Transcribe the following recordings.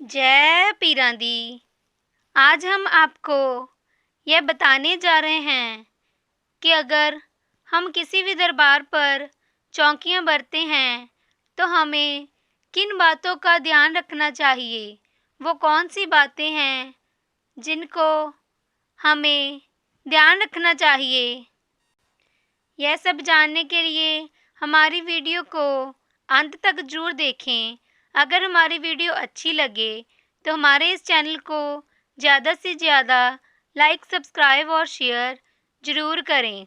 जय पीरां दी। आज हम आपको यह बताने जा रहे हैं कि अगर हम किसी भी दरबार पर चौकियां बरते हैं तो हमें किन बातों का ध्यान रखना चाहिए, वो कौन सी बातें हैं जिनको हमें ध्यान रखना चाहिए। यह सब जानने के लिए हमारी वीडियो को अंत तक जरूर देखें। अगर हमारी वीडियो अच्छी लगे तो हमारे इस चैनल को ज़्यादा से ज़्यादा लाइक, सब्सक्राइब और शेयर ज़रूर करें।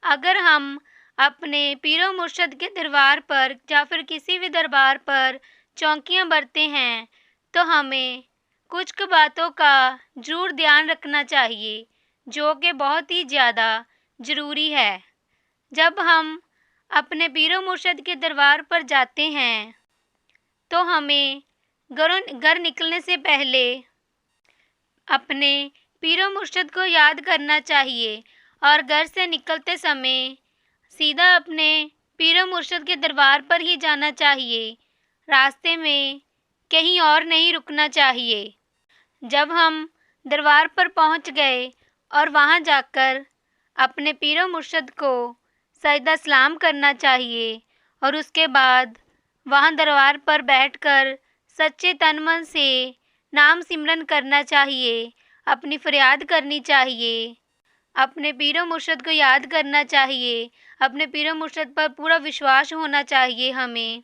अगर हम अपने पीरो मुर्शद के दरबार पर या फिर किसी भी दरबार पर चौकियां बरते हैं तो हमें कुछ बातों का ज़रूर ध्यान रखना चाहिए, जो कि बहुत ही ज़्यादा ज़रूरी है। जब हम अपने पीरो मुर्शद के दरबार पर जाते हैं तो हमें घर निकलने से पहले अपने पीरो मुर्शद को याद करना चाहिए और घर से निकलते समय सीधा अपने पीरो मुर्शद के दरबार पर ही जाना चाहिए। रास्ते में कहीं और नहीं रुकना चाहिए। जब हम दरबार पर पहुंच गए और वहां जाकर अपने पीरो मुर्शद को सजदा सलाम करना चाहिए और उसके बाद वहां दरबार पर बैठकर सच्चे तन मन से नाम सिमरन करना चाहिए, अपनी फरियाद करनी चाहिए, अपने पीरो मुर्शद को याद करना चाहिए, अपने पीरो मुर्शद पर पूरा विश्वास होना चाहिए हमें।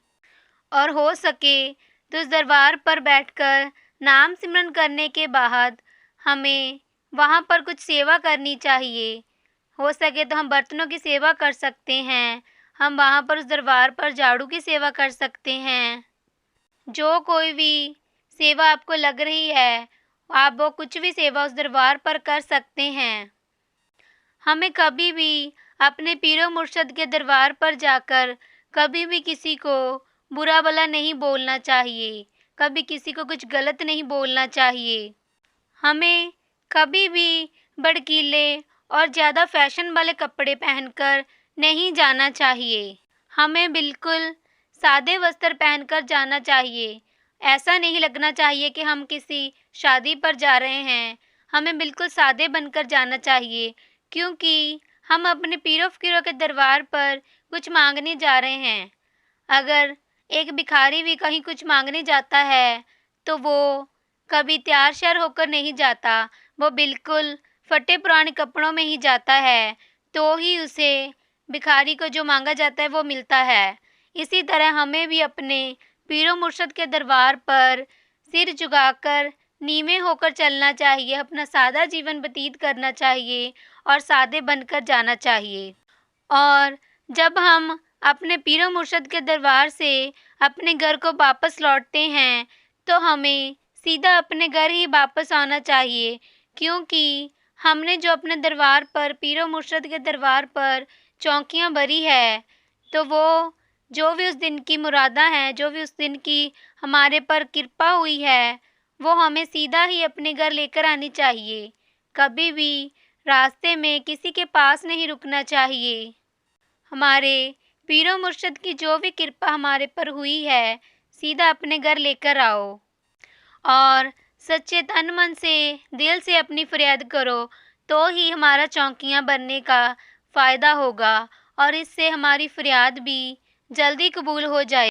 और हो सके तो उस दरबार पर बैठकर नाम सिमरन करने के बाद हमें वहाँ पर कुछ सेवा करनी चाहिए। हो सके तो हम बर्तनों की सेवा कर सकते हैं, हम वहाँ पर उस दरबार पर झाड़ू की सेवा कर सकते हैं। जो कोई भी सेवा आपको लग रही है, आप वो कुछ भी सेवा उस दरबार पर कर सकते हैं। हमें कभी भी अपने पीरो मुर्शद के दरबार पर जाकर कभी भी किसी को बुरा भला नहीं बोलना चाहिए, कभी किसी को कुछ गलत नहीं बोलना चाहिए। हमें कभी भी भड़कीले और ज़्यादा फैशन वाले कपड़े पहनकर नहीं जाना चाहिए। हमें बिल्कुल सादे वस्त्र पहनकर जाना चाहिए। ऐसा नहीं लगना चाहिए कि हम किसी शादी पर जा रहे हैं। हमें बिल्कुल सादे बनकर जाना चाहिए, क्योंकि हम अपने पीरो फकीरों के दरबार पर कुछ मांगने जा रहे हैं। अगर एक भिखारी भी कहीं कुछ मांगने जाता है तो वो कभी तैयार श्यार होकर नहीं जाता, वो बिल्कुल फटे पुराने कपड़ों में ही जाता है, तो ही उसे भिखारी को जो मांगा जाता है वो मिलता है। इसी तरह हमें भी अपने पीरो मुर्शद के दरबार पर सिर झुकाकर नीवे होकर चलना चाहिए, अपना सादा जीवन व्यतीत करना चाहिए और सादे बनकर जाना चाहिए। और जब हम अपने पीरो मुर्शद के दरबार से अपने घर को वापस लौटते हैं तो हमें सीधा अपने घर ही वापस आना चाहिए, क्योंकि हमने जो अपने दरबार पर पीरो मुर्शद के दरबार पर चौकियां भरी है तो वो जो भी उस दिन की मुरादा हैं, जो भी उस दिन की हमारे पर कृपा हुई है, वो हमें सीधा ही अपने घर लेकर आनी चाहिए। कभी भी रास्ते में किसी के पास नहीं रुकना चाहिए। हमारे पीरो मुर्शद की जो भी कृपा हमारे पर हुई है, सीधा अपने घर लेकर आओ और सच्चे तन मन से दिल से अपनी फरियाद करो, तो ही हमारा चौकियां बनने का फ़ायदा होगा और इससे हमारी फरियाद भी जल्दी कबूल हो जाए।